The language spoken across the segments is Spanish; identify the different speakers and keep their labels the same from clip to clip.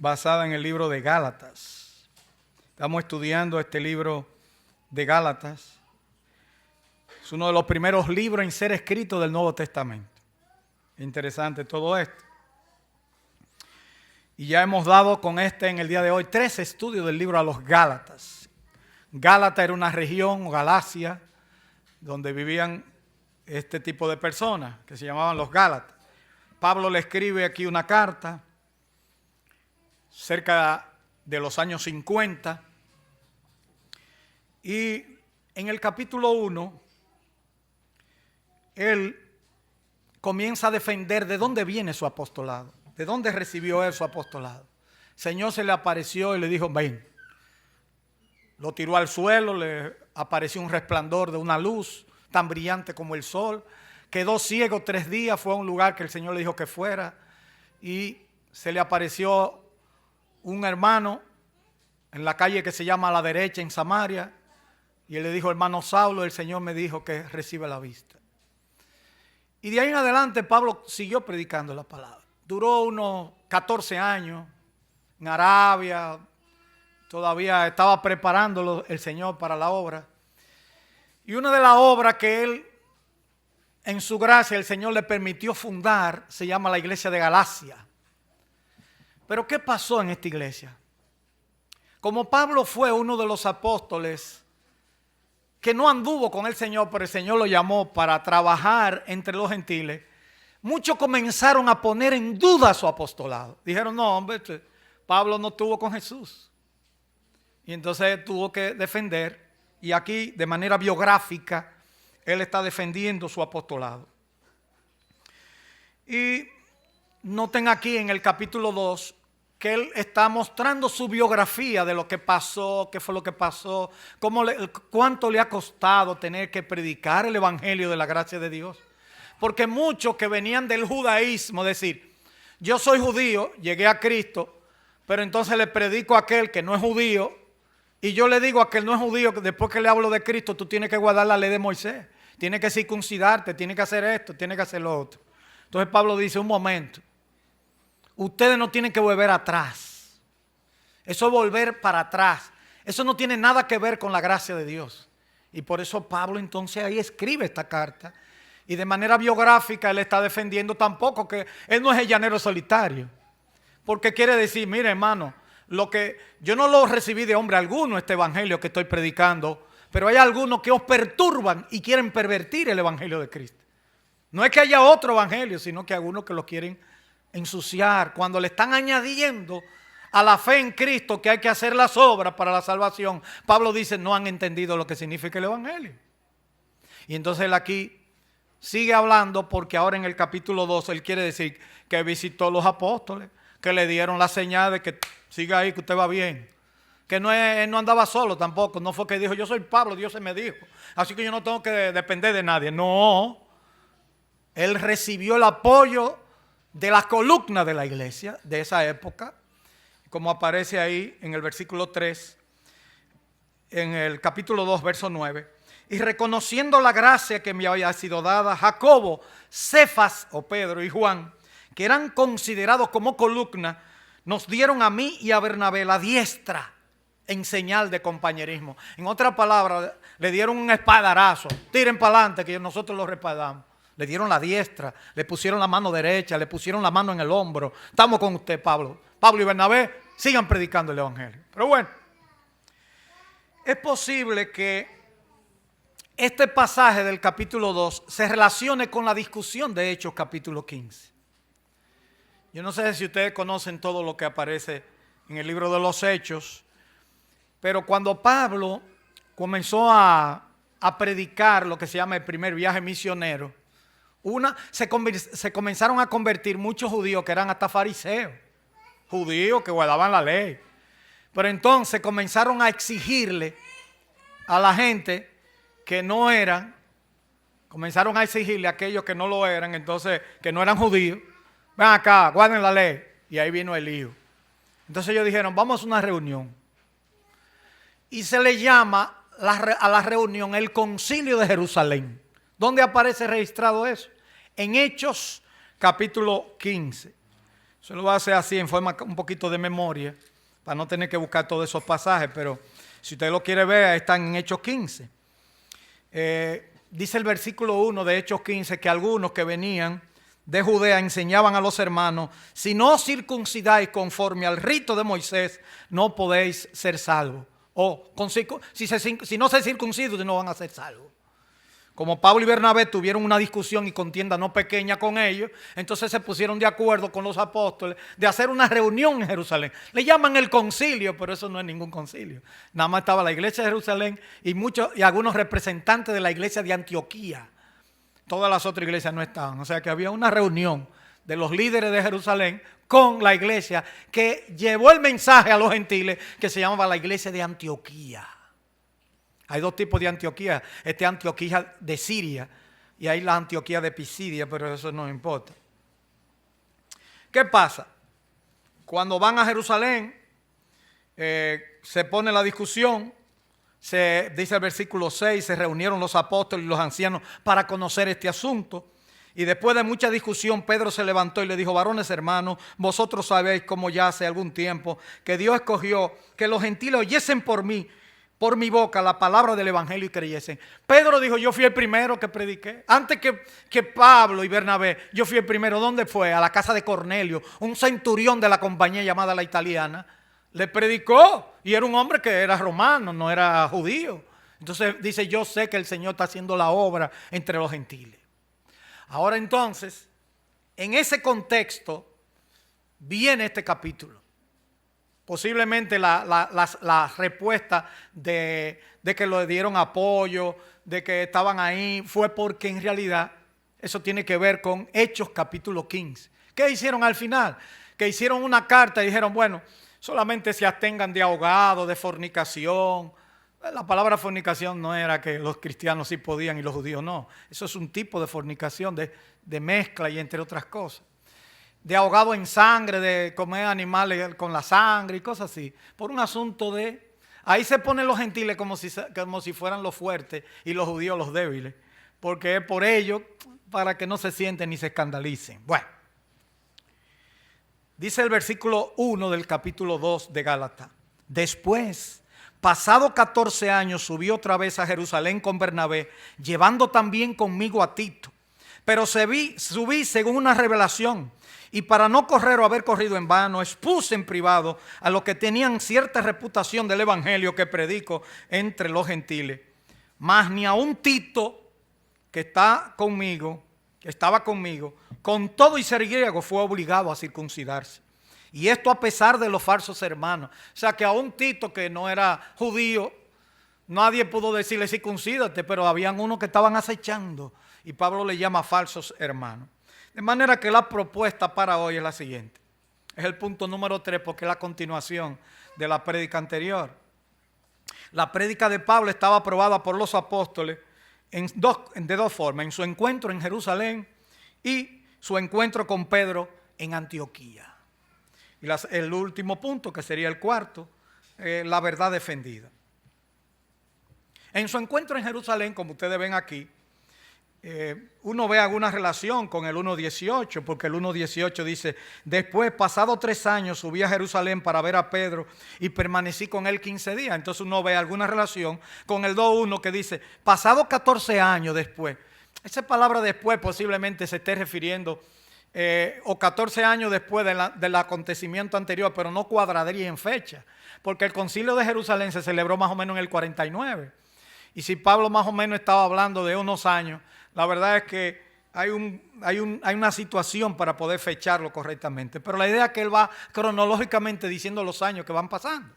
Speaker 1: basada en el libro de Gálatas. Estamos estudiando este libro de Gálatas. Es uno de los primeros libros en ser escrito del Nuevo Testamento. Interesante todo esto. Y ya hemos dado con en el día de hoy 3 estudios del libro a los Gálatas. Gálata era una región, o Galacia, donde vivían este tipo de personas que se llamaban los Gálatas. Pablo le escribe aquí una carta cerca de los años 50 y en el capítulo 1 él comienza a defender de dónde viene su apostolado, de dónde recibió él su apostolado. El Señor se le apareció y le dijo, ven. Lo tiró al suelo, le apareció un resplandor de una luz tan brillante como el sol. Quedó ciego 3 días, fue a un lugar que el Señor le dijo que fuera. Y se le apareció un hermano en la calle que se llama a la derecha en Samaria. Y él le dijo, hermano Saulo, el Señor me dijo que recibe la vista. Y de ahí en adelante Pablo siguió predicando la palabra. Duró unos 14 años en Arabia. Todavía estaba preparándolo el Señor para la obra. Y una de las obras que él, en su gracia, el Señor le permitió fundar, se llama la iglesia de Galacia. Pero ¿qué pasó en esta iglesia? Como Pablo fue uno de los apóstoles que no anduvo con el Señor, pero el Señor lo llamó para trabajar entre los gentiles, muchos comenzaron a poner en duda su apostolado. Dijeron, no, hombre, Pablo no estuvo con Jesús. Y entonces tuvo que defender, y aquí de manera biográfica, él está defendiendo su apostolado. Y noten aquí en el capítulo 2 que él está mostrando su biografía de lo que pasó, qué fue lo que pasó, cuánto le ha costado tener que predicar el evangelio de la gracia de Dios. Porque muchos que venían del judaísmo, decir, yo soy judío, llegué a Cristo, pero entonces le predico a aquel que no es judío, y yo le digo a aquel no es judío que después que le hablo de Cristo, tú tienes que guardar la ley de Moisés, tienes que circuncidarte, tienes que hacer esto, tienes que hacer lo otro. Entonces Pablo dice, un momento, ustedes no tienen que volver atrás. Eso es volver para atrás. Eso no tiene nada que ver con la gracia de Dios. Y por eso Pablo entonces ahí escribe esta carta. Y de manera biográfica él está defendiendo tampoco que él no es el llanero solitario. Porque quiere decir, mire hermano, yo no lo recibí de hombre alguno este evangelio que estoy predicando, pero hay algunos que os perturban y quieren pervertir el evangelio de Cristo. No es que haya otro evangelio, sino que hay algunos que lo quieren ensuciar cuando le están añadiendo a la fe en Cristo que hay que hacer las obras para la salvación. Pablo dice, no han entendido lo que significa el evangelio. Y entonces él aquí sigue hablando porque ahora en el capítulo 2 él quiere decir que visitó a los apóstoles, que le dieron la señal de que siga ahí, que usted va bien. Que él no andaba solo tampoco. No fue que dijo, yo soy Pablo, Dios se me dijo. Así que yo no tengo que depender de nadie. No. Él recibió el apoyo de la columna de la iglesia de esa época. Como aparece ahí en el versículo 3, en el capítulo 2, verso 9. Y reconociendo la gracia que me había sido dada, Jacobo, Cefas o Pedro y Juan, que eran considerados como columna, nos dieron a mí y a Bernabé la diestra en señal de compañerismo. En otras palabras, le dieron un espaldarazo. Tiren para adelante que nosotros lo respaldamos. Le dieron la diestra, le pusieron la mano derecha, le pusieron la mano en el hombro. Estamos con usted, Pablo. Pablo y Bernabé sigan predicando el evangelio. Pero bueno, es posible que este pasaje del capítulo 2 se relacione con la discusión de Hechos capítulo 15. Yo no sé si ustedes conocen todo lo que aparece en el libro de los Hechos, pero cuando Pablo comenzó a predicar lo que se llama el primer viaje misionero, se comenzaron a convertir muchos judíos que eran hasta fariseos, judíos que guardaban la ley. Pero entonces comenzaron a exigirle a la gente que no eran, comenzaron a exigirle a aquellos que no lo eran, entonces que no eran judíos, ven acá, guarden la ley. Y ahí vino el lío. Entonces ellos dijeron, vamos a una reunión. Y se le llama a la reunión el Concilio de Jerusalén. ¿Dónde aparece registrado eso? En Hechos capítulo 15. Se lo voy a hacer así en forma un poquito de memoria, para no tener que buscar todos esos pasajes, pero si usted lo quiere ver, están en Hechos 15. Dice el versículo 1 de Hechos 15 que algunos que venían de Judea enseñaban a los hermanos: si no circuncidáis conforme al rito de Moisés, no podéis ser salvos. O si no se circuncidan, ustedes no van a ser salvos. Como Pablo y Bernabé tuvieron una discusión y contienda no pequeña con ellos, entonces se pusieron de acuerdo con los apóstoles de hacer una reunión en Jerusalén. Le llaman el concilio, pero eso no es ningún concilio. Nada más estaba la iglesia de Jerusalén y algunos representantes de la iglesia de Antioquía. Todas las otras iglesias no estaban. O sea que había una reunión de los líderes de Jerusalén con la iglesia que llevó el mensaje a los gentiles, que se llamaba la iglesia de Antioquía. Hay dos tipos de Antioquía. Antioquía de Siria y hay la Antioquía de Pisidia, pero eso no importa. ¿Qué pasa? Cuando van a Jerusalén, se pone la discusión. Dice el versículo 6, se reunieron los apóstoles y los ancianos para conocer este asunto. Y después de mucha discusión, Pedro se levantó y le dijo: varones hermanos, vosotros sabéis como ya hace algún tiempo que Dios escogió que los gentiles oyesen por mi boca la palabra del evangelio y creyesen. Pedro dijo: yo fui el primero que prediqué. Antes que Pablo y Bernabé, yo fui el primero. ¿Dónde fue? A la casa de Cornelio, un centurión de la compañía llamada La Italiana. Le predicó y era un hombre que era romano, no era judío. Entonces dice: yo sé que el Señor está haciendo la obra entre los gentiles. Ahora entonces, en ese contexto viene este capítulo. Posiblemente la respuesta de que le dieron apoyo, de que estaban ahí, fue porque en realidad eso tiene que ver con Hechos capítulo 15. ¿Qué hicieron al final? Que hicieron una carta y dijeron: bueno, solamente se abstengan de ahogado, de fornicación. La palabra fornicación no era que los cristianos sí podían y los judíos no. Eso es un tipo de fornicación, de mezcla y entre otras cosas. De ahogado en sangre, de comer animales con la sangre y cosas así. Por un asunto de... Ahí se ponen los gentiles como si fueran los fuertes y los judíos los débiles. Porque es por ello, para que no se sienten ni se escandalicen. Bueno. Dice el versículo 1 del capítulo 2 de Gálatas: después, pasado 14 años, subí otra vez a Jerusalén con Bernabé, llevando también conmigo a Tito. Pero subí según una revelación, y para no correr o haber corrido en vano, expuse en privado a los que tenían cierta reputación del evangelio que predico entre los gentiles. Mas ni aun Tito, que estaba conmigo, con todo y ser griego, fue obligado a circuncidarse. Y esto a pesar de los falsos hermanos. O sea que aún Tito, que no era judío, nadie pudo decirle circuncídate, pero habían unos que estaban acechando. Y Pablo le llama falsos hermanos. De manera que la propuesta para hoy es la siguiente. Es el punto número 3 porque es la continuación de la prédica anterior. La prédica de Pablo estaba aprobada por los apóstoles de dos formas: en su encuentro en Jerusalén y su encuentro con Pedro en Antioquía. Y el último punto, que sería el cuarto, la verdad defendida. En su encuentro en Jerusalén, como ustedes ven aquí, uno ve alguna relación con el 1.18, porque el 1.18 dice: después, pasado 3 años, subí a Jerusalén para ver a Pedro y permanecí con él 15 días. Entonces uno ve alguna relación con el 2.1 que dice: pasado 14 años después. Esa palabra después posiblemente se esté refiriendo o 14 años después del acontecimiento anterior, pero no cuadraría en fecha, porque el concilio de Jerusalén se celebró más o menos en el 49. Y si Pablo más o menos estaba hablando de unos años, la verdad es que hay una situación para poder fecharlo correctamente. Pero la idea es que él va cronológicamente diciendo los años que van pasando.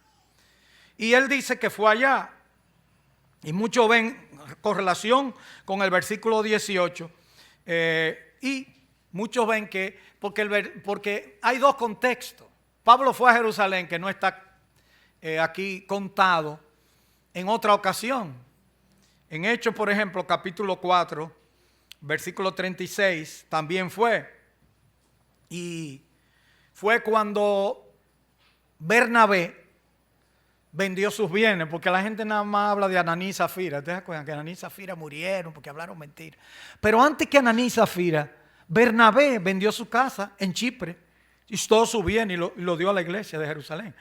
Speaker 1: Y él dice que fue allá. Y muchos ven correlación con el versículo 18. Y muchos ven que, porque hay dos contextos. Pablo fue a Jerusalén, que no está aquí contado, en otra ocasión. En Hechos, por ejemplo, capítulo 4, versículo 36, también fue. Y fue cuando Bernabé vendió sus bienes, porque la gente nada más habla de Ananí y Zafira. ¿Ustedes se acuerdan que Ananí y Zafira murieron porque hablaron mentiras? Pero antes que Ananí y Zafira, Bernabé vendió su casa en Chipre, Y todo su bien y lo dio a la iglesia de Jerusalén.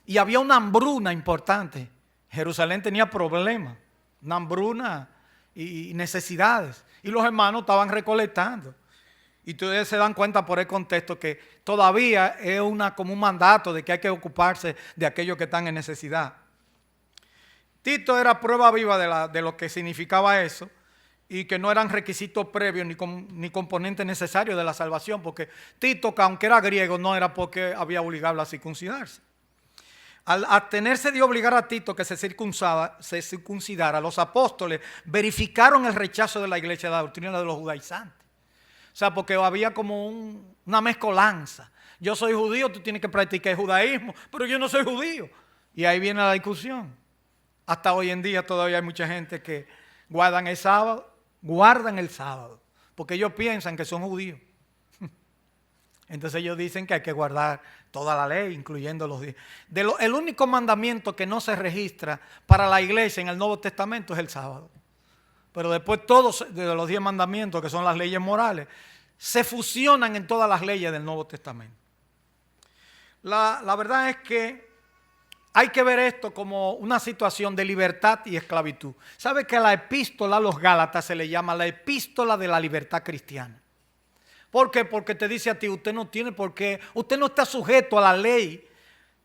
Speaker 1: Y había una hambruna importante. Jerusalén tenía problemas, una hambruna y necesidades. Y los hermanos estaban recolectando. Y ustedes se dan cuenta por el contexto que todavía es como un mandato de que hay que ocuparse de aquellos que están en necesidad. Tito era prueba viva de lo que significaba eso y que no eran requisitos previos ni componentes necesarios de la salvación, porque Tito, que aunque era griego, no era porque había obligado a circuncidarse. Al abstenerse de obligar a Tito que se circuncidara, los apóstoles verificaron el rechazo de la iglesia de la doctrina de los judaizantes. O sea, porque había como una mezcolanza. Yo soy judío, tú tienes que practicar el judaísmo, pero yo no soy judío. Y ahí viene la discusión. Hasta hoy en día todavía hay mucha gente que guardan el sábado, porque ellos piensan que son judíos. Entonces ellos dicen que hay que guardar toda la ley, incluyendo los días. El único mandamiento que no se registra para la iglesia en el Nuevo Testamento es el sábado. Pero después todos de los 10 mandamientos, que son las leyes morales, se fusionan en todas las leyes del Nuevo Testamento. La verdad es que hay que ver esto como una situación de libertad y esclavitud. ¿Sabe que a la epístola a los Gálatas se le llama la epístola de la libertad cristiana? ¿Por qué? Porque te dice a ti, usted no tiene por qué, usted no está sujeto a la ley.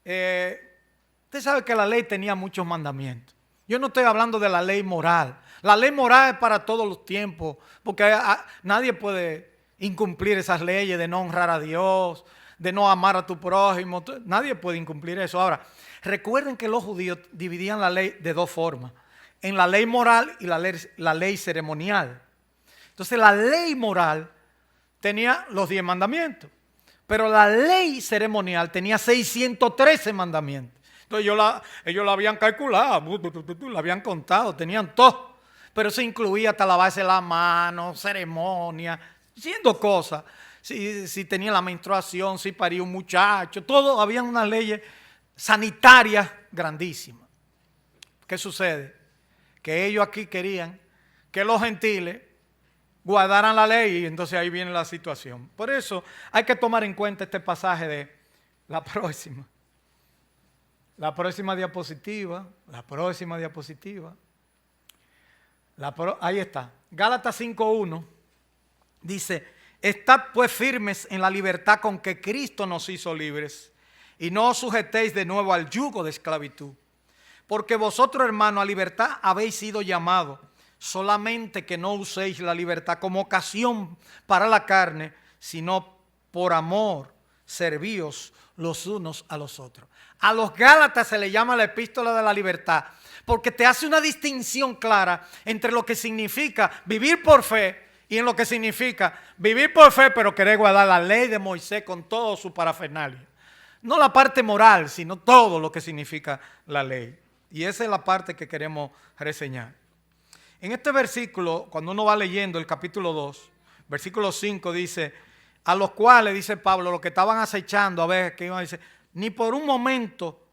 Speaker 1: Usted sabe que la ley tenía muchos mandamientos. Yo no estoy hablando de la ley moral. La ley moral es para todos los tiempos, porque nadie puede incumplir esas leyes de no honrar a Dios, de no amar a tu prójimo. Nadie puede incumplir eso. Ahora, recuerden que los judíos dividían la ley de dos formas, en la ley moral y la ley ceremonial. Entonces la ley moral tenía los 10 mandamientos, pero la ley ceremonial tenía 613 mandamientos. Entonces ellos la habían calculado, la habían contado, tenían todo. Pero eso incluía hasta lavarse la mano, ceremonia, haciendo cosas. Si tenía la menstruación, si paría un muchacho, todo, había unas leyes sanitarias grandísimas. ¿Qué sucede? Que ellos aquí querían que los gentiles guardaran la ley y entonces ahí viene la situación. Por eso hay que tomar en cuenta este pasaje de la próxima. La próxima diapositiva. Ahí está. Gálatas 5:1 dice: estad pues firmes en la libertad con que Cristo nos hizo libres, y no os sujetéis de nuevo al yugo de esclavitud. Porque vosotros, hermanos, a libertad habéis sido llamados, solamente que no uséis la libertad como ocasión para la carne, sino por amor, servíos los unos a los otros. A los Gálatas se le llama la epístola de la libertad, porque te hace una distinción clara entre lo que significa vivir por fe y en lo que significa vivir por fe, pero querer guardar la ley de Moisés con todo su parafernalia. No la parte moral, sino todo lo que significa la ley. Y esa es la parte que queremos reseñar. En este versículo, cuando uno va leyendo el capítulo 2, versículo 5 dice: a los cuales, dice Pablo, los que estaban acechando a ver qué iban a decir, ni por un momento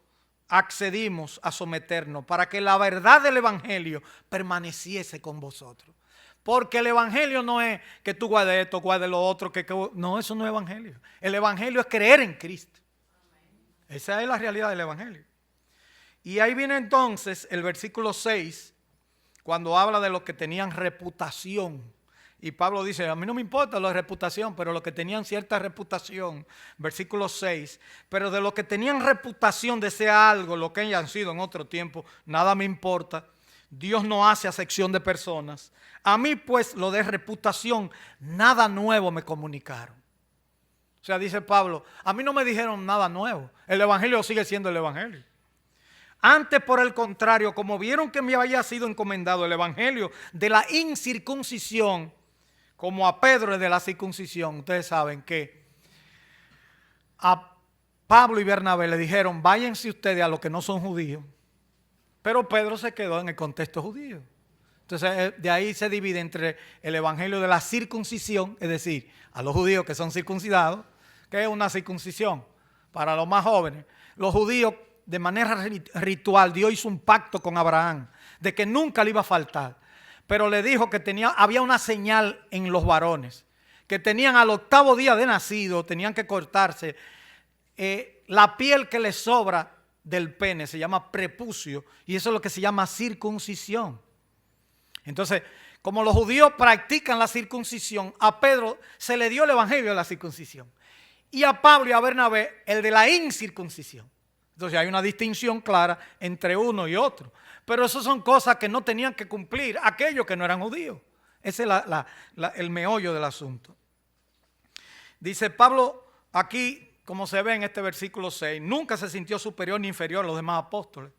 Speaker 1: accedimos a someternos para que la verdad del evangelio permaneciese con vosotros. Porque el evangelio no es que tú guardes esto, guardes lo otro, no, eso no es evangelio. El evangelio es creer en Cristo. Esa es la realidad del evangelio. Y ahí viene entonces el versículo 6, cuando habla de los que tenían reputación. Y Pablo dice: a mí no me importa la reputación, pero los que tenían cierta reputación, versículo 6, pero de los que tenían reputación de ser algo, lo que hayan sido en otro tiempo, nada me importa. Dios no hace acepción de personas. A mí pues lo de reputación, nada nuevo me comunicaron. O sea, dice Pablo, a mí no me dijeron nada nuevo. El evangelio sigue siendo el evangelio. Antes, por el contrario, como vieron que me había sido encomendado el evangelio de la incircuncisión, como a Pedro de la circuncisión, ustedes saben que a Pablo y Bernabé le dijeron: váyanse ustedes a los que no son judíos. Pero Pedro se quedó en el contexto judío. Entonces de ahí se divide entre el evangelio de la circuncisión, es decir, a los judíos que son circuncidados, que es una circuncisión para los más jóvenes. Los judíos, de manera ritual, Dios hizo un pacto con Abraham de que nunca le iba a faltar. Pero le dijo que había una señal en los varones, que tenían al 8º día de nacido, tenían que cortarse la piel que les sobra del pene, se llama prepucio, y eso es lo que se llama circuncisión. Entonces, como los judíos practican la circuncisión, a Pedro se le dio el evangelio de la circuncisión, y a Pablo y a Bernabé el de la incircuncisión. Entonces hay una distinción clara entre uno y otro, pero eso son cosas que no tenían que cumplir aquellos que no eran judíos. Ese es el meollo del asunto. Dice Pablo aquí, como se ve en este versículo 6, nunca se sintió superior ni inferior a los demás apóstoles.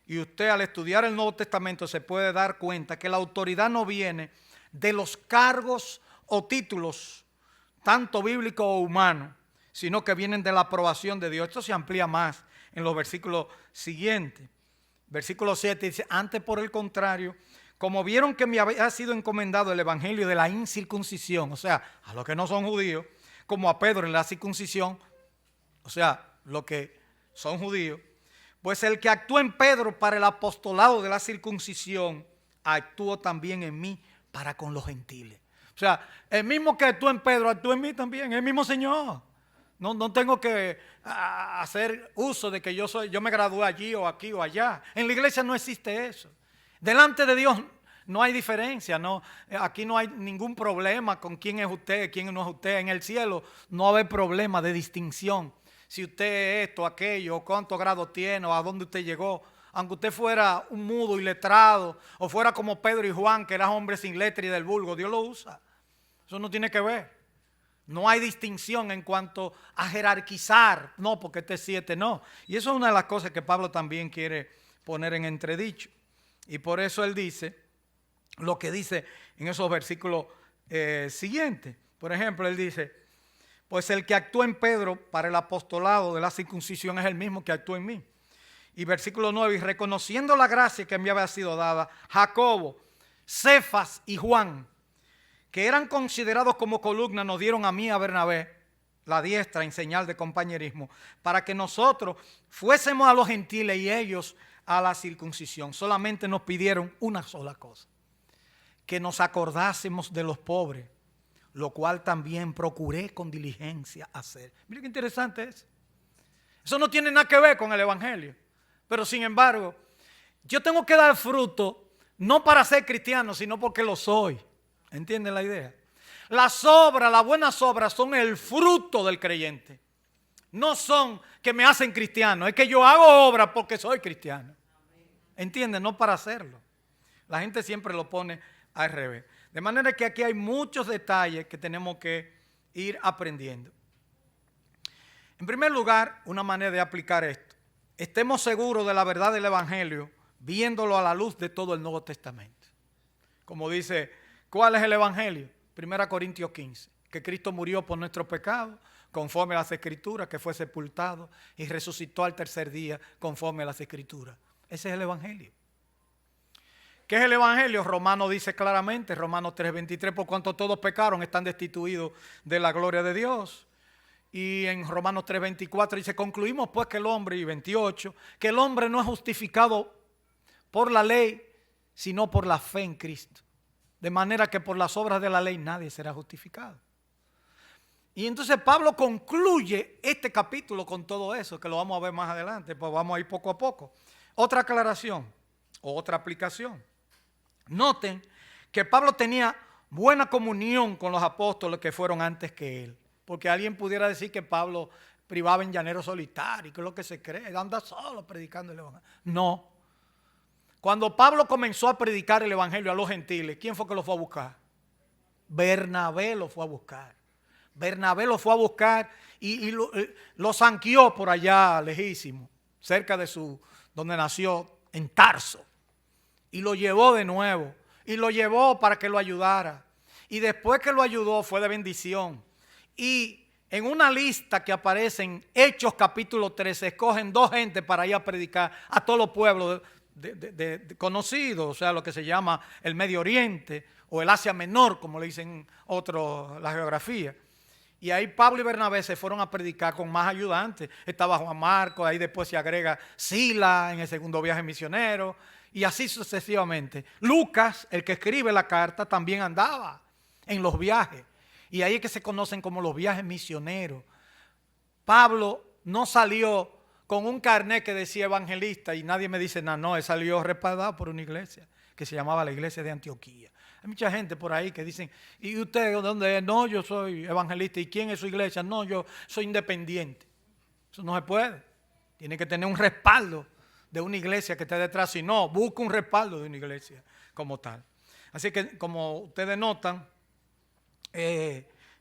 Speaker 1: Y usted al estudiar el Nuevo Testamento se puede dar cuenta que la autoridad no viene de los cargos o títulos, tanto bíblicos o humanos, sino que vienen de la aprobación de Dios. Esto se amplía más en los versículos siguientes. Versículo 7 dice, antes por el contrario, como vieron que me había sido encomendado el evangelio de la incircuncisión, o sea, a los que no son judíos, como a Pedro en la circuncisión, o sea, los que son judíos, pues el que actuó en Pedro para el apostolado de la circuncisión, actuó también en mí para con los gentiles. O sea, el mismo que actuó en Pedro, actuó en mí también, el mismo Señor. No tengo que hacer uso de que yo me gradué allí o aquí o allá. En la iglesia no existe eso. Delante de Dios no hay diferencia, aquí no hay ningún problema con quién es usted, quién no es usted. En el cielo no va a haber problema de distinción. Si usted es esto, aquello, o cuántos grados tiene, o a dónde usted llegó. Aunque usted fuera un mudo y letrado, o fuera como Pedro y Juan, que eran hombres sin letra y del vulgo, Dios lo usa. Eso no tiene que ver. No hay distinción en cuanto a jerarquizar. No, porque este es 7, no. Y eso es una de las cosas que Pablo también quiere poner en entredicho. Y por eso él dice lo que dice en esos versículos siguientes. Por ejemplo, él dice, pues el que actuó en Pedro para el apostolado de la circuncisión es el mismo que actuó en mí. Y versículo 9, y reconociendo la gracia que me había sido dada, Jacobo, Cefas y Juan, que eran considerados como columna, nos dieron a mí y a Bernabé la diestra en señal de compañerismo, para que nosotros fuésemos a los gentiles y ellos a la circuncisión. Solamente nos pidieron una sola cosa, que nos acordásemos de los pobres, lo cual también procuré con diligencia hacer. Mira qué interesante es. Eso no tiene nada que ver con el evangelio, pero sin embargo, yo tengo que dar fruto, no para ser cristiano, sino porque lo soy. ¿Entienden la idea? Las obras, las buenas obras son el fruto del creyente. No son que me hacen cristiano, es que yo hago obras porque soy cristiano. ¿Entienden? No para hacerlo. La gente siempre lo pone al revés. De manera que aquí hay muchos detalles que tenemos que ir aprendiendo. En primer lugar, una manera de aplicar esto. Estemos seguros de la verdad del evangelio viéndolo a la luz de todo el Nuevo Testamento. Como dice, ¿cuál es el evangelio? 1 Corintios 15, que Cristo murió por nuestros pecados, conforme a las Escrituras, que fue sepultado y resucitó al tercer día, conforme a las Escrituras. Ese es el evangelio. ¿Qué es el evangelio? Romanos dice claramente, Romanos 3:23, por cuanto todos pecaron, están destituidos de la gloria de Dios. Y en Romanos 3:24 dice, concluimos pues que el hombre, y 28, que el hombre no es justificado por la ley, sino por la fe en Cristo. De manera que por las obras de la ley nadie será justificado. Y entonces Pablo concluye este capítulo con todo eso, que lo vamos a ver más adelante, pues vamos a ir poco a poco. Otra aclaración o otra aplicación. Noten que Pablo tenía buena comunión con los apóstoles que fueron antes que él. Porque alguien pudiera decir que Pablo privaba en llanero solitario, que es lo que se cree, anda solo predicando el evangelio. No. Cuando Pablo comenzó a predicar el evangelio a los gentiles, ¿quién fue que lo fue a buscar? Bernabé lo fue a buscar. Bernabé lo fue a buscar y lo zanqueó por allá lejísimo, cerca de donde nació, en Tarso. Y lo llevó de nuevo. Y lo llevó para que lo ayudara. Y después que lo ayudó fue de bendición. Y en una lista que aparece en Hechos capítulo 3, se escogen 2 gentes para ir a predicar a todos los pueblos conocidos, o sea, lo que se llama el Medio Oriente o el Asia Menor, como le dicen otros la geografía. Y ahí Pablo y Bernabé se fueron a predicar con más ayudantes. Estaba Juan Marcos, ahí después se agrega Sila en el segundo viaje misionero, y así sucesivamente. Lucas, el que escribe la carta, también andaba en los viajes. Y ahí es que se conocen como los viajes misioneros. Pablo no salió con un carnet que decía evangelista y nadie me dice nada, no, él salió respaldado por una iglesia que se llamaba la iglesia de Antioquía. Hay mucha gente por ahí que dicen, ¿y usted dónde es? No, yo soy evangelista. ¿Y quién es su iglesia? No, yo soy independiente. Eso no se puede. Tiene que tener un respaldo de una iglesia que esté detrás. Si no, busca un respaldo de una iglesia como tal. Así que, como ustedes notan,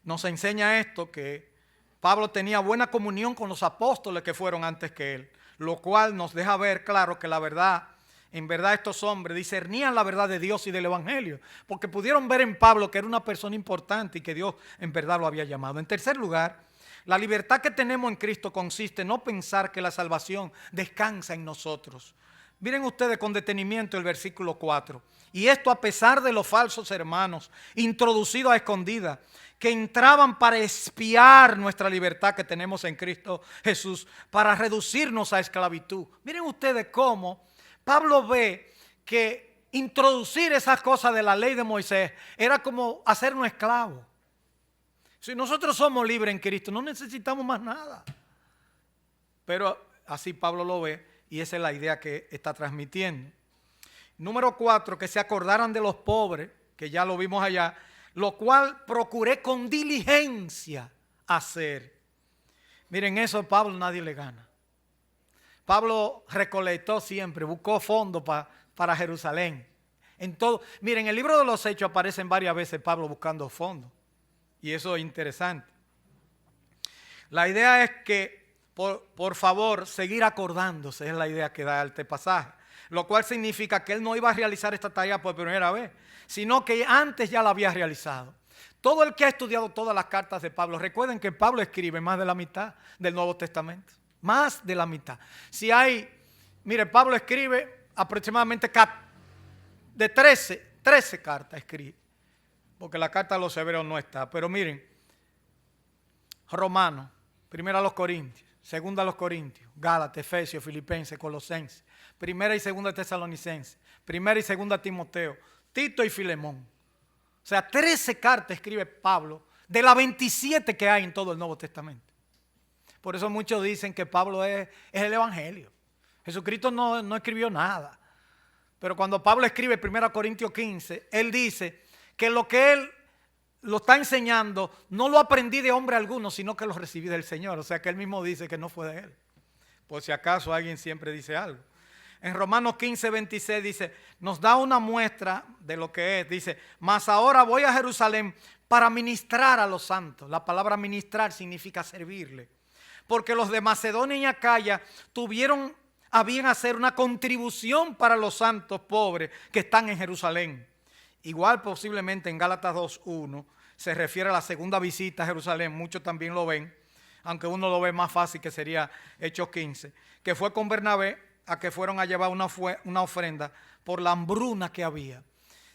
Speaker 1: nos enseña esto, que Pablo tenía buena comunión con los apóstoles que fueron antes que él, lo cual nos deja ver claro que la verdad, en verdad estos hombres discernían la verdad de Dios y del evangelio, porque pudieron ver en Pablo que era una persona importante y que Dios en verdad lo había llamado. En tercer lugar, la libertad que tenemos en Cristo consiste en no pensar que la salvación descansa en nosotros. Miren ustedes con detenimiento el versículo 4. Y esto a pesar de los falsos hermanos introducidos a escondidas, que entraban para espiar nuestra libertad que tenemos en Cristo Jesús, para reducirnos a esclavitud. Miren ustedes cómo Pablo ve que introducir esas cosas de la ley de Moisés era como hacernos esclavos. Si nosotros somos libres en Cristo, no necesitamos más nada. Pero así Pablo lo ve y esa es la idea que está transmitiendo. Número 4, que se acordaran de los pobres, que ya lo vimos allá, lo cual procuré con diligencia hacer. Miren, eso a Pablo nadie le gana. Pablo recolectó siempre, buscó fondos para Jerusalén. Miren, en el libro de los Hechos aparecen varias veces Pablo buscando fondos. Y eso es interesante. La idea es que, por favor, seguir acordándose, es la idea que da este pasaje. Lo cual significa que él no iba a realizar esta tarea por primera vez, sino que antes ya la había realizado. Todo el que ha estudiado todas las cartas de Pablo, recuerden que Pablo escribe más de la mitad del Nuevo Testamento. Más de la mitad. Mire, Pablo escribe aproximadamente de 13 cartas escribe. Porque la carta a los hebreos no está. Pero miren, Romanos, primera a los Corintios, segunda a los Corintios, Gálatas, Efesios, Filipenses, Colosenses, primera y segunda Tesalonicenses, primera y segunda Timoteo, Tito y Filemón. O sea, 13 cartas escribe Pablo de las 27 que hay en todo el Nuevo Testamento. Por eso muchos dicen que Pablo es el Evangelio. Jesucristo no escribió nada. Pero cuando Pablo escribe 1 Corintios 15, él dice que lo que él lo está enseñando no lo aprendí de hombre alguno, sino que lo recibí del Señor. O sea que él mismo dice que no fue de él. Por si acaso alguien siempre dice algo. En Romanos 15, 26 dice, nos da una muestra de lo que es. Dice, mas ahora voy a Jerusalén para ministrar a los santos. La palabra ministrar significa servirle. Porque los de Macedonia y Acaya tuvieron a bien hacer una contribución para los santos pobres que están en Jerusalén. Igual posiblemente en Gálatas 2:1 se refiere a la segunda visita a Jerusalén. Muchos también lo ven, aunque uno lo ve más fácil, que sería Hechos 15, que fue con Bernabé a que fueron a llevar una ofrenda por la hambruna que había.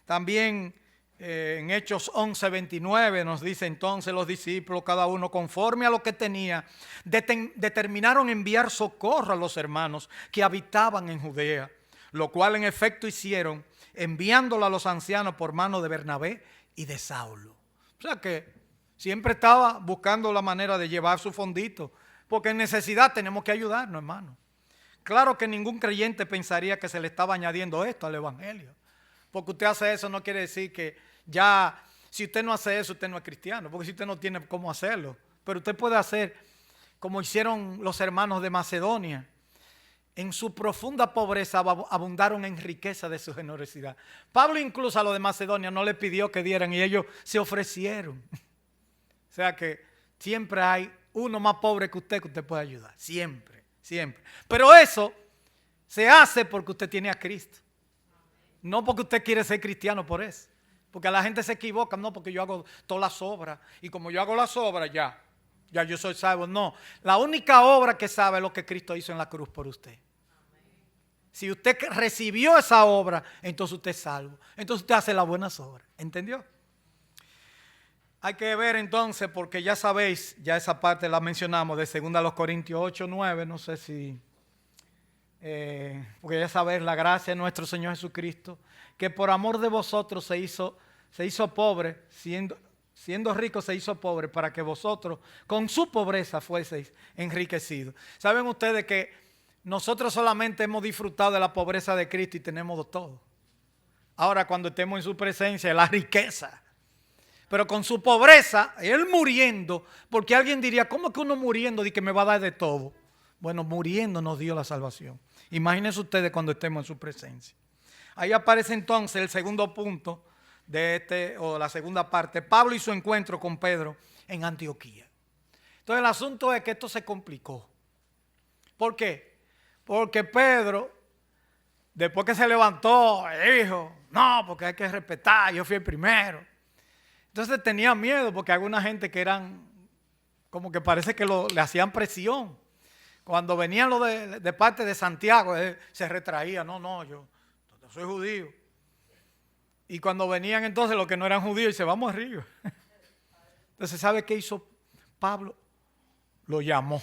Speaker 1: También en Hechos 11:29 nos dice, entonces los discípulos, cada uno conforme a lo que tenía, determinaron enviar socorro a los hermanos que habitaban en Judea, lo cual en efecto hicieron, enviándolo a los ancianos por mano de Bernabé y de Saulo. O sea que siempre estaba buscando la manera de llevar su fondito, porque en necesidad tenemos que ayudarnos, hermano. Claro que ningún creyente pensaría que se le estaba añadiendo esto al evangelio. Porque usted hace eso no quiere decir que ya, si usted no hace eso, usted no es cristiano. Porque si usted no tiene cómo hacerlo. Pero usted puede hacer como hicieron los hermanos de Macedonia. En su profunda pobreza abundaron en riqueza de su generosidad. Pablo incluso a los de Macedonia no le pidió que dieran y ellos se ofrecieron. O sea que siempre hay uno más pobre que usted puede ayudar. Siempre. Siempre. Pero eso se hace porque usted tiene a Cristo. No porque usted quiere ser cristiano por eso. Porque la gente se equivoca. No, porque yo hago todas las obras. Y como yo hago las obras, ya yo soy salvo. No. La única obra que sabe es lo que Cristo hizo en la cruz por usted. Si usted recibió esa obra, entonces usted es salvo. Entonces usted hace las buenas obras. ¿Entendió? Hay que ver entonces, porque ya sabéis, ya esa parte la mencionamos de 2 Corintios 8, 9, no sé si, porque ya sabéis la gracia de nuestro Señor Jesucristo, que por amor de vosotros se hizo pobre, siendo rico se hizo pobre para que vosotros con su pobreza fueseis enriquecidos. ¿Saben ustedes que nosotros solamente hemos disfrutado de la pobreza de Cristo y tenemos todo? Ahora cuando estemos en su presencia, la riqueza. Pero con su pobreza, Él muriendo, porque alguien diría, ¿cómo que uno muriendo dice que me va a dar de todo? Bueno, muriendo nos dio la salvación. Imagínense ustedes cuando estemos en su presencia. Ahí aparece entonces el segundo punto de o la segunda parte, Pablo y su encuentro con Pedro en Antioquía. Entonces el asunto es que esto se complicó. ¿Por qué? Porque Pedro, después que se levantó, dijo, no, porque hay que respetar, yo fui el primero. Entonces tenía miedo porque hay alguna gente que eran, como que parece que le hacían presión. Cuando venían los de parte de Santiago, se retraía, no, yo soy judío. Y cuando venían entonces los que no eran judíos, dice, vamos arriba. Entonces, ¿sabe qué hizo Pablo? Lo llamó,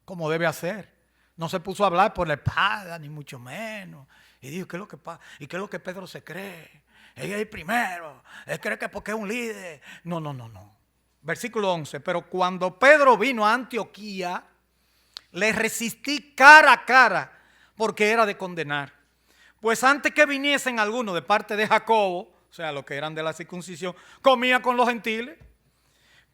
Speaker 1: como debe hacer. No se puso a hablar por la espada, ni mucho menos. Y dijo, ¿qué es lo que pasa? ¿Y qué es lo que Pedro se cree? Él es el primero, él cree que porque es un líder. No. Versículo 11, pero cuando Pedro vino a Antioquía, le resistí cara a cara, porque era de condenar. Pues antes que viniesen algunos de parte de Jacobo, o sea, los que eran de la circuncisión, comía con los gentiles.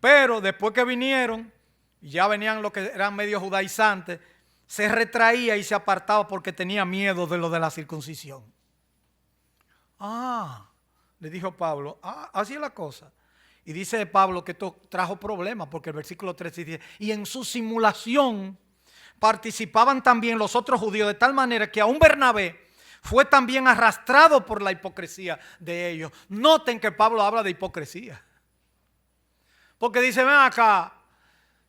Speaker 1: Pero después que vinieron, ya venían los que eran medio judaizantes, se retraía y se apartaba porque tenía miedo de lo de la circuncisión. Le dijo Pablo, así es la cosa. Y dice Pablo que esto trajo problemas porque el versículo 13 dice, y en su simulación participaban también los otros judíos de tal manera que aún Bernabé fue también arrastrado por la hipocresía de ellos. Noten que Pablo habla de hipocresía. Porque dice, ven acá,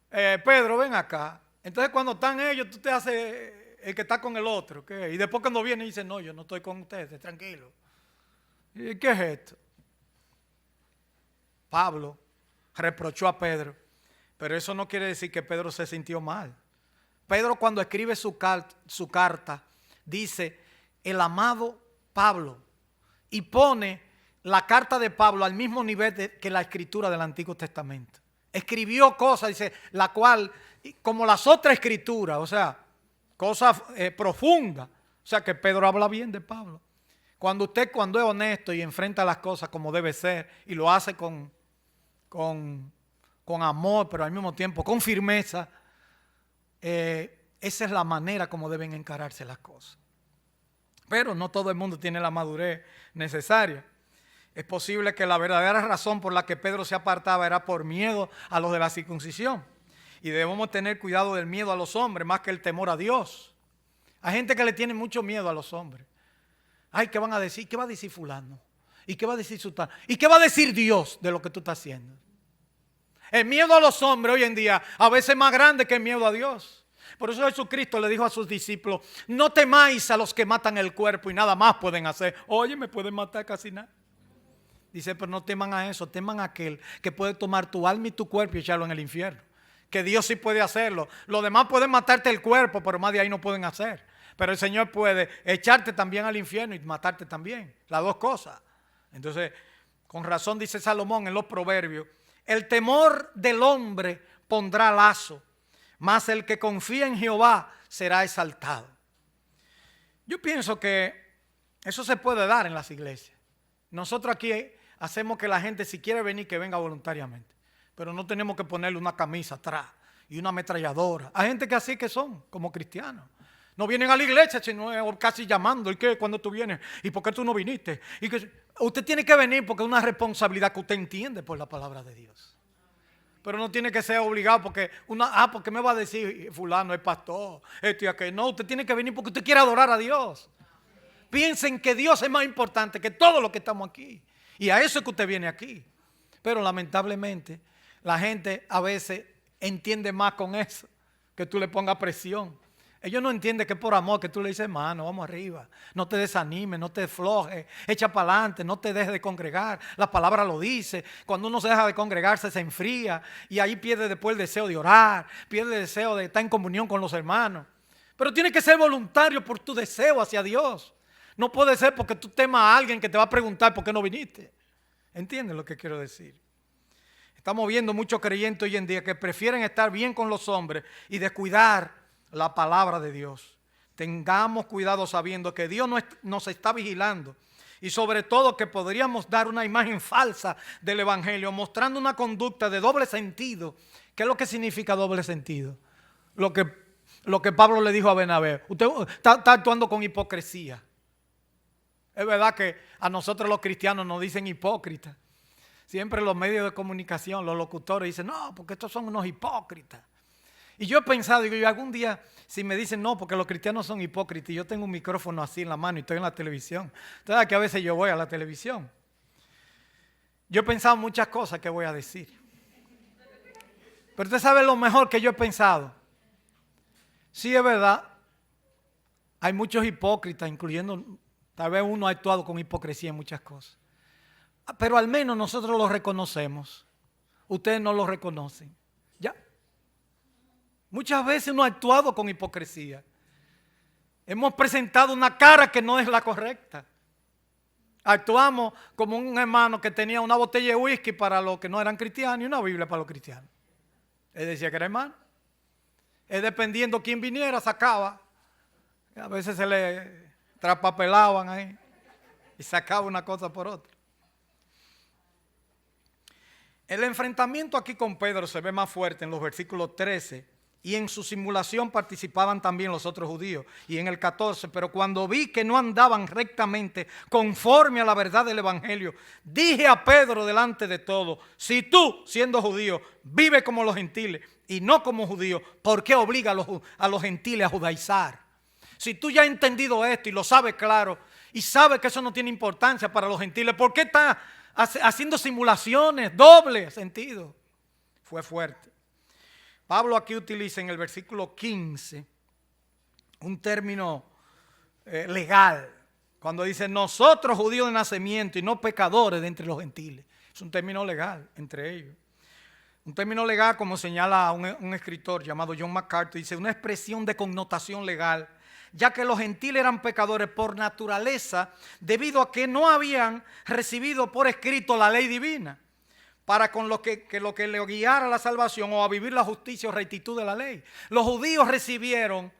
Speaker 1: Pedro, ven acá. Entonces cuando están ellos, tú te haces el que está con el otro. ¿Qué? Y después cuando viene dice, no, yo no estoy con ustedes, tranquilo. ¿Y qué es esto? Pablo reprochó a Pedro, pero eso no quiere decir que Pedro se sintió mal. Pedro cuando escribe su carta dice, el amado Pablo, y pone la carta de Pablo al mismo nivel que la escritura del Antiguo Testamento. Escribió cosas, dice, la cual, como las otras escrituras, o sea, cosas profundas. O sea que Pedro habla bien de Pablo. Cuando es honesto y enfrenta las cosas como debe ser y lo hace con amor, pero al mismo tiempo con firmeza, esa es la manera como deben encararse las cosas. Pero no todo el mundo tiene la madurez necesaria. Es posible que la verdadera razón por la que Pedro se apartaba era por miedo a los de la circuncisión. Y debemos tener cuidado del miedo a los hombres más que el temor a Dios. Hay gente que le tiene mucho miedo a los hombres. Ay, ¿qué van a decir? ¿Qué va a decir fulano? ¿Y qué va a decir sultán? ¿Y qué va a decir Dios de lo que tú estás haciendo? El miedo a los hombres hoy en día a veces es más grande que el miedo a Dios. Por eso Jesucristo le dijo a sus discípulos, no temáis a los que matan el cuerpo y nada más pueden hacer. Oye, me pueden matar casi nada. Dice, pero no teman a eso, teman a aquel que puede tomar tu alma y tu cuerpo y echarlo en el infierno. Que Dios sí puede hacerlo. Los demás pueden matarte el cuerpo, pero más de ahí no pueden hacer. Pero el Señor puede echarte también al infierno y matarte también. Las dos cosas. Entonces, con razón dice Salomón en los Proverbios, el temor del hombre pondrá lazo, mas el que confía en Jehová será exaltado. Yo pienso que eso se puede dar en las iglesias. Nosotros aquí hacemos que la gente, si quiere venir, que venga voluntariamente. Pero no tenemos que ponerle una camisa atrás y una ametralladora. Hay gente que así que son, como cristianos. No vienen a la iglesia, sino casi llamando. ¿Y qué? ¿Cuándo tú vienes? ¿Y por qué tú no viniste? Y que usted tiene que venir porque es una responsabilidad que usted entiende por la palabra de Dios. Pero no tiene que ser obligado porque porque me va a decir fulano es pastor, esto y aquello. No, usted tiene que venir porque usted quiere adorar a Dios. Piensen que Dios es más importante que todo lo que estamos aquí. Y a eso es que usted viene aquí. Pero lamentablemente la gente a veces entiende más con eso, que tú le pongas presión. Ellos no entienden que es por amor que tú le dices, hermano, vamos arriba. No te desanimes, no te aflojes, echa para adelante, no te dejes de congregar. La palabra lo dice. Cuando uno se deja de congregarse se enfría y ahí pierde después el deseo de orar, pierde el deseo de estar en comunión con los hermanos. Pero tiene que ser voluntario por tu deseo hacia Dios. No puede ser porque tú temas a alguien que te va a preguntar por qué no viniste. ¿Entiendes lo que quiero decir? Estamos viendo muchos creyentes hoy en día que prefieren estar bien con los hombres y descuidar la palabra de Dios. Tengamos cuidado sabiendo que Dios nos está vigilando y sobre todo que podríamos dar una imagen falsa del evangelio, mostrando una conducta de doble sentido. ¿Qué es lo que significa doble sentido? Lo que Pablo le dijo a Bernabé: usted está actuando con hipocresía. Es verdad que a nosotros los cristianos nos dicen hipócritas. Siempre los medios de comunicación, los locutores dicen: no, porque estos son unos hipócritas. Y yo he pensado, digo, yo algún día, si me dicen no, porque los cristianos son hipócritas, y yo tengo un micrófono así en la mano y estoy en la televisión. Entonces, que a veces yo voy a la televisión. Yo he pensado muchas cosas que voy a decir. Pero usted sabe lo mejor que yo he pensado. Sí, es verdad, hay muchos hipócritas, incluyendo, tal vez uno ha actuado con hipocresía en muchas cosas. Pero al menos nosotros lo reconocemos. Ustedes no lo reconocen. Ya. Muchas veces uno ha actuado con hipocresía. Hemos presentado una cara que no es la correcta. Actuamos como un hermano que tenía una botella de whisky para los que no eran cristianos y una Biblia para los cristianos. Él decía que era hermano. Él, dependiendo quién viniera, sacaba. A veces se le traspapelaban ahí y sacaba una cosa por otra. El enfrentamiento aquí con Pedro se ve más fuerte en los versículos 13, y en su simulación participaban también los otros judíos. Y en el 14, pero cuando vi que no andaban rectamente conforme a la verdad del evangelio, dije a Pedro delante de todos: si tú, siendo judío, vives como los gentiles y no como judíos, ¿por qué obliga a los gentiles a judaizar? Si tú ya has entendido esto y lo sabes claro y sabes que eso no tiene importancia para los gentiles, ¿por qué estás haciendo simulaciones, doble sentido? Fue fuerte. Pablo aquí utiliza en el versículo 15 un término legal, cuando dice nosotros judíos de nacimiento y no pecadores de entre los gentiles. Es un término legal entre ellos. Un término legal, como señala un escritor llamado John MacArthur, dice una expresión de connotación legal, ya que los gentiles eran pecadores por naturaleza debido a que no habían recibido por escrito la ley divina para con lo que le guiara a la salvación o a vivir la justicia o rectitud de la ley. Los judíos recibieron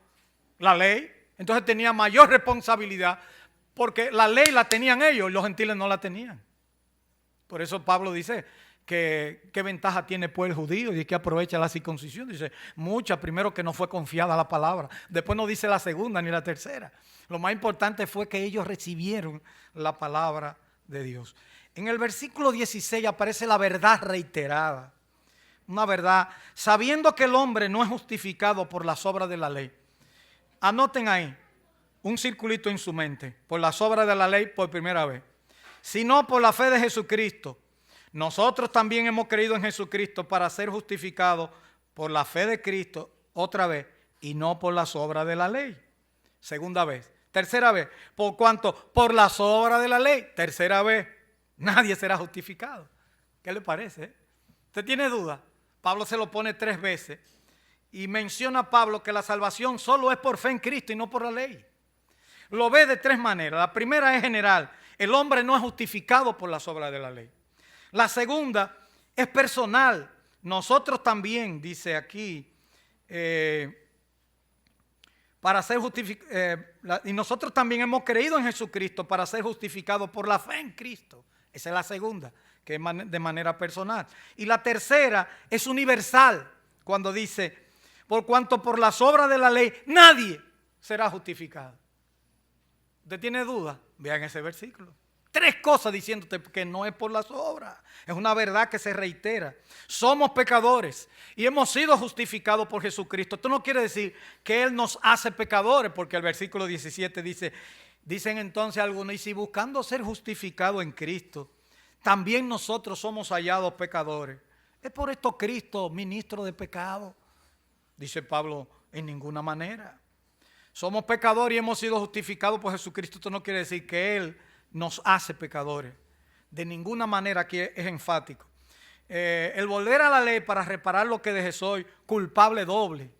Speaker 1: la ley, entonces tenían mayor responsabilidad porque la ley la tenían ellos y los gentiles no la tenían. Por eso Pablo dice que qué ventaja tiene pues el judío y que aprovecha la circuncisión. Dice mucha, primero que no fue confiada la palabra, después no dice la segunda ni la tercera. Lo más importante fue que ellos recibieron la palabra de Dios. En el versículo 16 aparece la verdad reiterada, una verdad, sabiendo que el hombre no es justificado por las obras de la ley. Anoten ahí un circulito en su mente, por las obras de la ley por primera vez, sino por la fe de Jesucristo. Nosotros también hemos creído en Jesucristo para ser justificados por la fe de Cristo otra vez y no por las obras de la ley. Segunda vez. Tercera vez. ¿Por cuánto? Por las obras de la ley. Tercera vez. Nadie será justificado. ¿Qué le parece? ¿Usted tiene duda? Pablo se lo pone 3 veces y menciona a Pablo que la salvación solo es por fe en Cristo y no por la ley. Lo ve de 3 maneras. La primera es general. El hombre no es justificado por las obras de la ley. La segunda es personal. Nosotros también, dice aquí, para ser justificados, y nosotros también hemos creído en Jesucristo para ser justificados por la fe en Cristo. Esa es la segunda, que es de manera personal. Y la tercera es universal, cuando dice, por cuanto por las obras de la ley nadie será justificado. ¿Usted tiene duda? Vean ese versículo. 3 cosas diciéndote que no es por las obras. Es una verdad que se reitera. Somos pecadores y hemos sido justificados por Jesucristo. Esto no quiere decir que Él nos hace pecadores, porque el versículo 17 dicen entonces algunos, y si buscando ser justificados en Cristo, también nosotros somos hallados pecadores. ¿Es por esto Cristo ministro de pecado? Dice Pablo, en ninguna manera. Somos pecadores y hemos sido justificados por Jesucristo. Esto no quiere decir que Él nos hace pecadores. De ninguna manera, aquí es enfático. El volver a la ley para reparar lo que dejé soy culpable doble.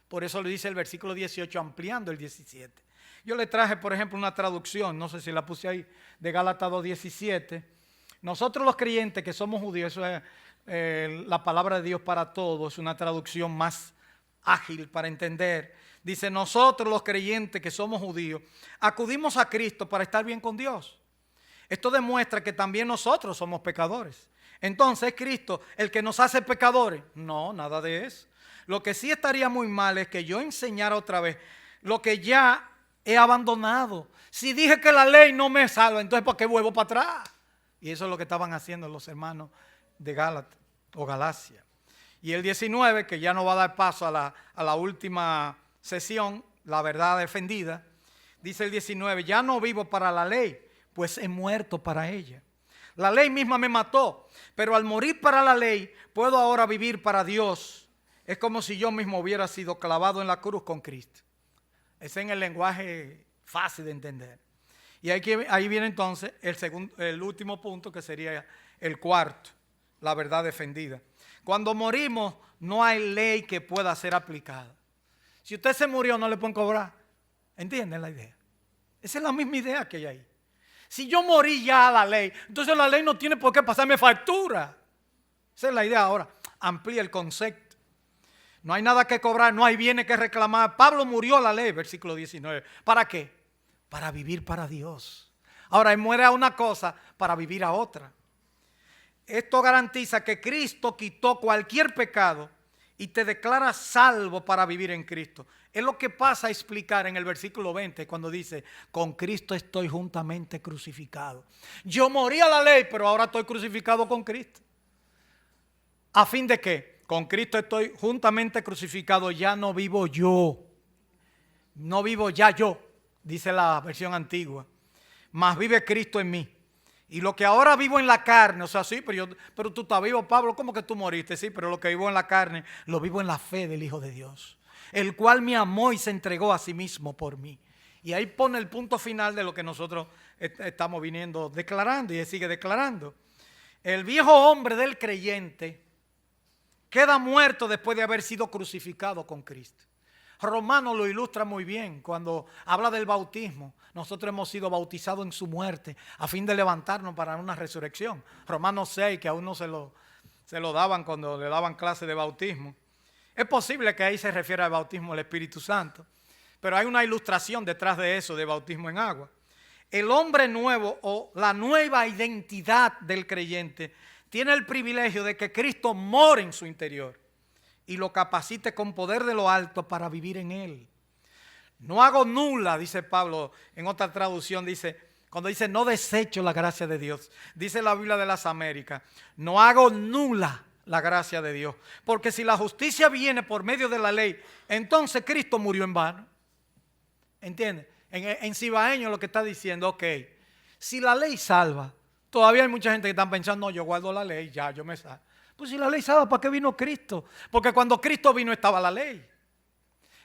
Speaker 1: Por eso le dice el versículo 18 ampliando el 17. Yo le traje, por ejemplo, una traducción, no sé si la puse ahí, de Gálatas 2:17. Nosotros los creyentes que somos judíos, eso es la palabra de Dios para todos, es una traducción más ágil para entender. Dice, nosotros los creyentes que somos judíos, acudimos a Cristo para estar bien con Dios. Esto demuestra que también nosotros somos pecadores. Entonces, ¿es Cristo el que nos hace pecadores? No, nada de eso. Lo que sí estaría muy mal es que yo enseñara otra vez lo que ya he abandonado. Si dije que la ley no me salva, entonces ¿por qué vuelvo para atrás? Y eso es lo que estaban haciendo los hermanos de Gálatas o Galacia. Y el 19, que ya no va a dar paso a la última sesión, la verdad defendida, dice el 19, ya no vivo para la ley, pues he muerto para ella. La ley misma me mató, pero al morir para la ley, puedo ahora vivir para Dios. Es como si yo mismo hubiera sido clavado en la cruz con Cristo. Ese es en el lenguaje fácil de entender. Y ahí viene entonces el último punto, que sería el cuarto, la verdad defendida. Cuando morimos, no hay ley que pueda ser aplicada. Si usted se murió, no le pueden cobrar. ¿Entienden la idea? Esa es la misma idea que hay ahí. Si yo morí ya a la ley, entonces la ley no tiene por qué pasarme factura. Esa es la idea ahora. Amplía el concepto. No hay nada que cobrar, no hay bienes que reclamar. Pablo murió a la ley, versículo 19. ¿Para qué? Para vivir para Dios. Ahora, él muere a una cosa para vivir a otra. Esto garantiza que Cristo quitó cualquier pecado y te declara salvo para vivir en Cristo. Es lo que pasa a explicar en el versículo 20 cuando dice, con Cristo estoy juntamente crucificado. Yo morí a la ley, pero ahora estoy crucificado con Cristo. ¿A fin de qué? Con Cristo estoy juntamente crucificado, ya no vivo yo. No vivo ya yo, dice la versión antigua. Mas vive Cristo en mí. Y lo que ahora vivo en la carne, o sea, sí, pero tú estás vivo, Pablo, ¿cómo que tú moriste? Sí, pero lo que vivo en la carne, lo vivo en la fe del Hijo de Dios, el cual me amó y se entregó a sí mismo por mí. Y ahí pone el punto final de lo que nosotros estamos viniendo declarando, y él sigue declarando. El viejo hombre del creyente queda muerto después de haber sido crucificado con Cristo. Romano lo ilustra muy bien cuando habla del bautismo. Nosotros hemos sido bautizados en su muerte a fin de levantarnos para una resurrección. Romanos 6, que a uno se lo daban cuando le daban clase de bautismo. Es posible que ahí se refiera al bautismo del Espíritu Santo, pero hay una ilustración detrás de eso de bautismo en agua. El hombre nuevo o la nueva identidad del creyente tiene el privilegio de que Cristo mora en su interior y lo capacite con poder de lo alto para vivir en él. No hago nula, dice Pablo, en otra traducción dice, cuando dice no desecho la gracia de Dios, dice la Biblia de las Américas, no hago nula la gracia de Dios, porque si la justicia viene por medio de la ley, entonces Cristo murió en vano. ¿Entiendes? En cibaeño lo que está diciendo, ok, si la ley salva, todavía hay mucha gente que está pensando, no, yo guardo la ley, ya, yo me salvo. Pues si la ley salva, ¿para qué vino Cristo? Porque cuando Cristo vino estaba la ley.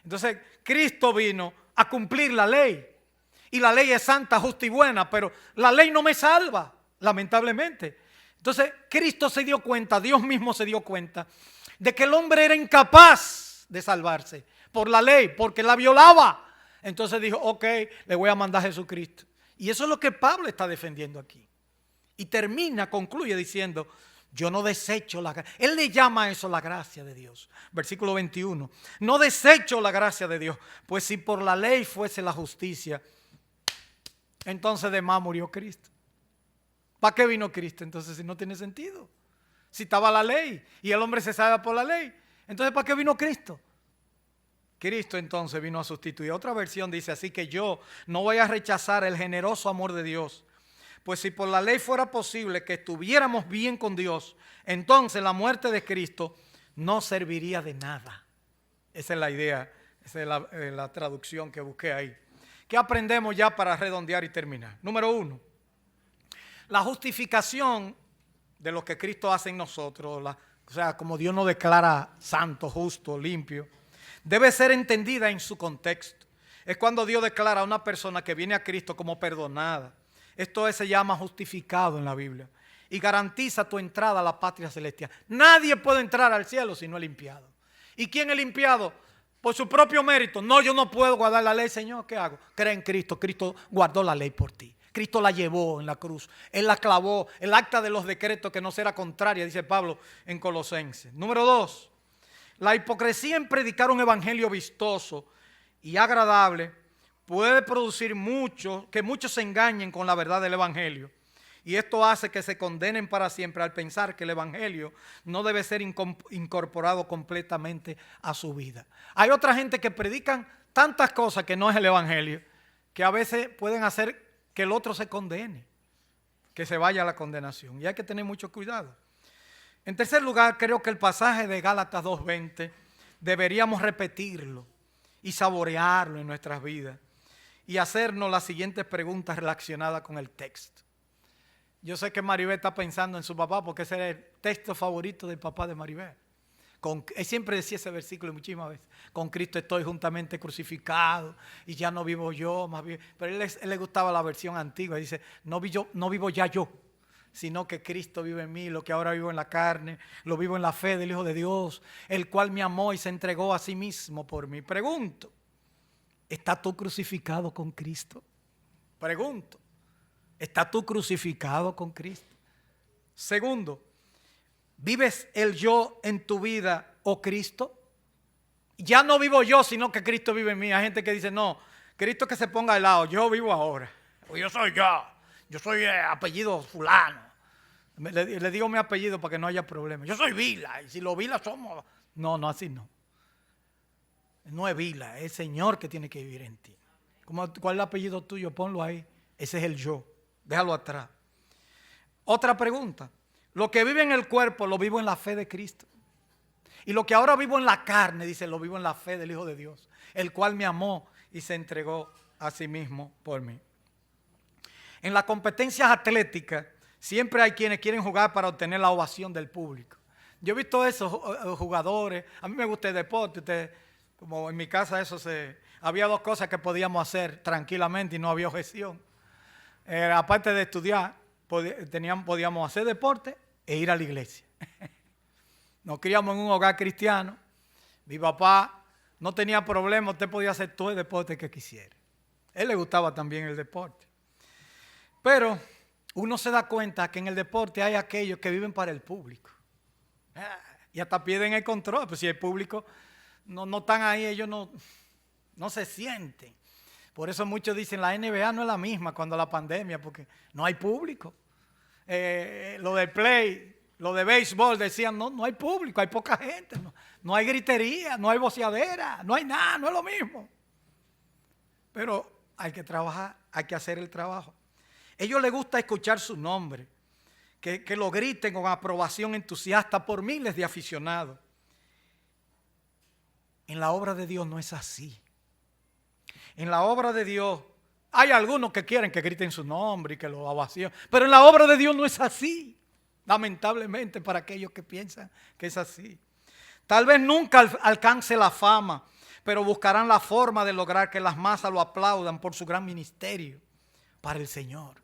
Speaker 1: Entonces, Cristo vino a cumplir la ley. Y la ley es santa, justa y buena, pero la ley no me salva, lamentablemente. Entonces, Cristo se dio cuenta, Dios mismo se dio cuenta, de que el hombre era incapaz de salvarse por la ley, porque la violaba. Entonces dijo, ok, le voy a mandar a Jesucristo. Y eso es lo que Pablo está defendiendo aquí. Y concluye diciendo, yo no desecho la gracia. Él le llama a eso la gracia de Dios. Versículo 21. No desecho la gracia de Dios, pues si por la ley fuese la justicia, entonces de más murió Cristo. ¿Para qué vino Cristo? Entonces si no tiene sentido. Si estaba la ley y el hombre se salva por la ley, entonces ¿para qué vino Cristo? Cristo entonces vino a sustituir. Otra versión dice, así que yo no voy a rechazar el generoso amor de Dios. Pues si por la ley fuera posible que estuviéramos bien con Dios, entonces la muerte de Cristo no serviría de nada. Esa es la idea, esa es la traducción que busqué ahí. ¿Qué aprendemos ya para redondear y terminar? Número 1, la justificación de lo que Cristo hace en nosotros, o sea, como Dios nos declara santo, justo, limpio, debe ser entendida en su contexto. Es cuando Dios declara a una persona que viene a Cristo como perdonada. Esto se llama justificado en la Biblia y garantiza tu entrada a la patria celestial. Nadie puede entrar al cielo si no es limpiado. ¿Y quién es limpiado? Por su propio mérito. No, yo no puedo guardar la ley, Señor. ¿Qué hago? Cree en Cristo. Cristo guardó la ley por ti. Cristo la llevó en la cruz. Él la clavó. El acta de los decretos que no será contraria, dice Pablo en Colosenses. Número 2. La hipocresía en predicar un evangelio vistoso y agradable puede producir que muchos se engañen con la verdad del evangelio. Y esto hace que se condenen para siempre al pensar que el evangelio no debe ser incorporado completamente a su vida. Hay otra gente que predican tantas cosas que no es el evangelio, que a veces pueden hacer que el otro se condene, que se vaya a la condenación. Y hay que tener mucho cuidado. En tercer lugar, creo que el pasaje de Gálatas 2:20 deberíamos repetirlo y saborearlo en nuestras vidas y hacernos las siguientes preguntas relacionadas con el texto. Yo sé que Maribel está pensando en su papá porque ese era el texto favorito del papá de Maribel. Él siempre decía ese versículo muchísimas veces. Con Cristo estoy juntamente crucificado y ya no vivo yo, más bien. Pero él le gustaba la versión antigua. Dice, no vivo ya yo, sino que Cristo vive en mí. Lo que ahora vivo en la carne, lo vivo en la fe del Hijo de Dios, el cual me amó y se entregó a sí mismo por mí. Pregunto, ¿estás tú crucificado con Cristo? Pregunto, ¿estás tú crucificado con Cristo? Segundo, ¿vives el yo en tu vida o Cristo? Ya no vivo yo, sino que Cristo vive en mí. Hay gente que dice, no, Cristo que se ponga al lado, yo vivo ahora. O yo soy apellido fulano. Le digo mi apellido para que no haya problema. Yo soy Vila, y si los Vila somos... No, así no. No es Vila, es el Señor que tiene que vivir en ti. ¿Cuál es el apellido tuyo? Ponlo ahí. Ese es el yo. Déjalo atrás. Otra pregunta. Lo que vive en el cuerpo lo vivo en la fe de Cristo. Y lo que ahora vivo en la carne, dice, lo vivo en la fe del Hijo de Dios, el cual me amó y se entregó a sí mismo por mí. En las competencias atléticas siempre hay quienes quieren jugar para obtener la ovación del público. Yo he visto esos jugadores, a mí me gusta el deporte, como en mi casa había dos cosas que podíamos hacer tranquilamente y no había objeción. Aparte de estudiar, podíamos hacer deporte e ir a la iglesia. Nos criamos en un hogar cristiano. Mi papá no tenía problema, usted podía hacer todo el deporte que quisiera. A él le gustaba también el deporte. Pero uno se da cuenta que en el deporte hay aquellos que viven para el público. Y hasta pierden el control. Pues si el público no están ahí, ellos no se sienten. Por eso muchos dicen la NBA no es la misma cuando la pandemia, porque no hay público. Lo del play, lo de béisbol, decían no hay público, hay poca gente, no hay gritería, no hay voceadera, no hay nada, no es lo mismo. Pero hay que trabajar, hay que hacer el trabajo. A ellos les gusta escuchar su nombre, que lo griten con aprobación entusiasta por miles de aficionados. En la obra de Dios no es así. En la obra de Dios hay algunos que quieren que griten su nombre y que lo ovacionen, pero en la obra de Dios no es así. Lamentablemente para aquellos que piensan que es así. Tal vez nunca alcance la fama, pero buscarán la forma de lograr que las masas lo aplaudan por su gran ministerio para el Señor.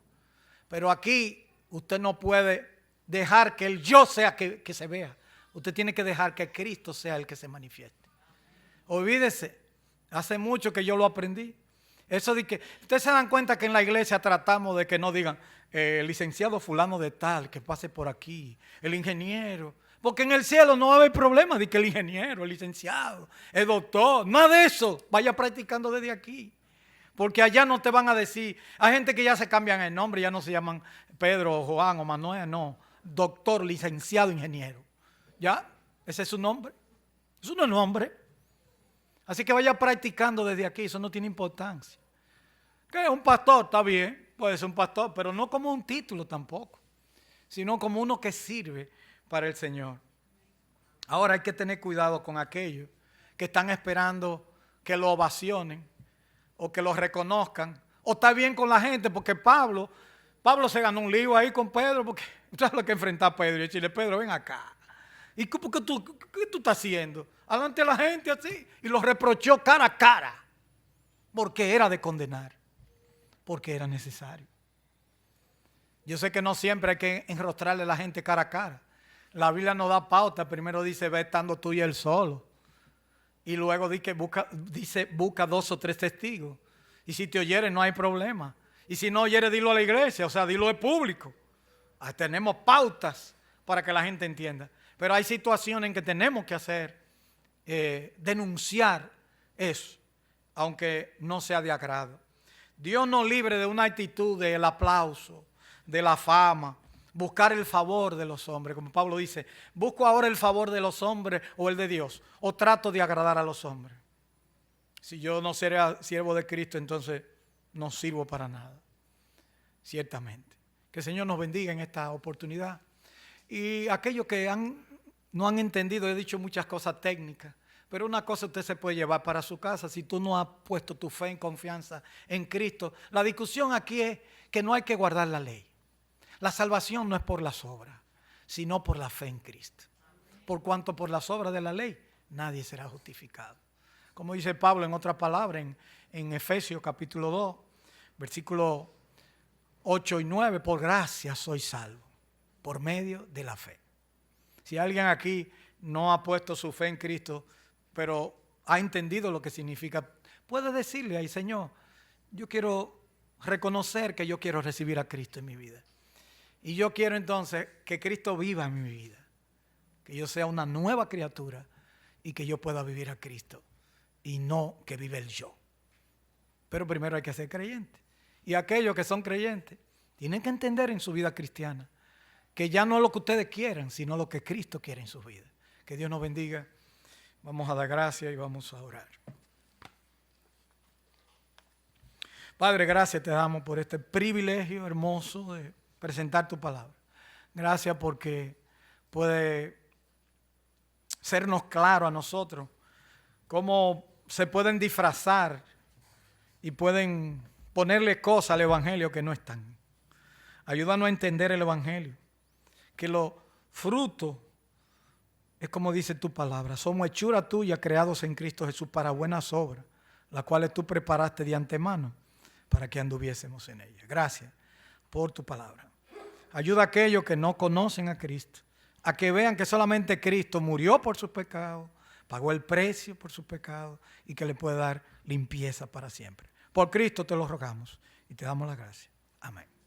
Speaker 1: Pero aquí usted no puede dejar que el yo sea que se vea. Usted tiene que dejar que Cristo sea el que se manifieste. Olvídese, hace mucho que yo lo aprendí. Eso de que, ustedes se dan cuenta que en la iglesia tratamos de que no digan el licenciado fulano de tal, que pase por aquí, el ingeniero. Porque en el cielo no va a haber problema de que el ingeniero, el licenciado, el doctor, nada de eso. Vaya practicando desde aquí. Porque allá no te van a decir, hay gente que ya se cambian el nombre, ya no se llaman Pedro, o Juan o Manuel, no. Doctor, licenciado, ingeniero. ¿Ya? Ese es su nombre. Eso no es nombre. Así que vaya practicando desde aquí, eso no tiene importancia. Que un pastor está bien, puede ser un pastor, pero no como un título tampoco, sino como uno que sirve para el Señor. Ahora hay que tener cuidado con aquellos que están esperando que lo ovacionen o que lo reconozcan, o está bien con la gente, porque Pablo se ganó un lío ahí con Pedro, porque ¿sabes lo que enfrentaba a Pedro? Y decirle, Pedro, ven acá. ¿Y qué tú estás haciendo? Adelante a la gente así. Y lo reprochó cara a cara. Porque era de condenar. Porque era necesario. Yo sé que no siempre hay que enrostrarle a la gente cara a cara. La Biblia no da pauta. Primero dice, ve estando tú y él solo. Y luego dice, busca 2 o 3 testigos. Y si te oyeren no hay problema. Y si no oyere, dilo a la iglesia, o sea, dilo de público. Tenemos pautas para que la gente entienda. Pero hay situaciones en que tenemos que hacer, denunciar eso, aunque no sea de agrado. Dios nos libre de una actitud del aplauso, de la fama, buscar el favor de los hombres. Como Pablo dice, ¿busco ahora el favor de los hombres o el de Dios? ¿O trato de agradar a los hombres? Si yo no seré siervo de Cristo, entonces no sirvo para nada. Ciertamente. Que el Señor nos bendiga en esta oportunidad. Y aquellos que no han entendido, he dicho muchas cosas técnicas, pero una cosa usted se puede llevar para su casa si tú no has puesto tu fe en confianza en Cristo. La discusión aquí es que no hay que guardar la ley. La salvación no es por las obras, sino por la fe en Cristo. Por cuanto por las obras de la ley nadie será justificado. Como dice Pablo en otra palabra en Efesios capítulo 2, versículos 8 y 9, por gracia soy salvo, por medio de la fe. Si alguien aquí no ha puesto su fe en Cristo, pero ha entendido lo que significa, puede decirle ahí, Señor, yo quiero reconocer que yo quiero recibir a Cristo en mi vida. Y yo quiero entonces que Cristo viva en mi vida, que yo sea una nueva criatura y que yo pueda vivir a Cristo y no que vive el yo. Pero primero hay que ser creyente. Y aquellos que son creyentes tienen que entender en su vida cristiana que ya no es lo que ustedes quieran, sino lo que Cristo quiere en su vida. Que Dios nos bendiga. Vamos a dar gracias y vamos a orar. Padre, gracias te damos por este privilegio hermoso de presentar tu palabra. Gracias porque puede sernos claro a nosotros cómo se pueden disfrazar y pueden ponerle cosas al evangelio que no están. Ayúdanos a entender el evangelio, que los frutos es como dice tu palabra, somos hechura tuya creados en Cristo Jesús para buenas obras, las cuales tú preparaste de antemano para que anduviésemos en ellas. Gracias por tu palabra. Ayuda a aquellos que no conocen a Cristo, a que vean que solamente Cristo murió por sus pecados, pagó el precio por sus pecados y que le puede dar limpieza para siempre. Por Cristo te lo rogamos y te damos la gracia. Amén.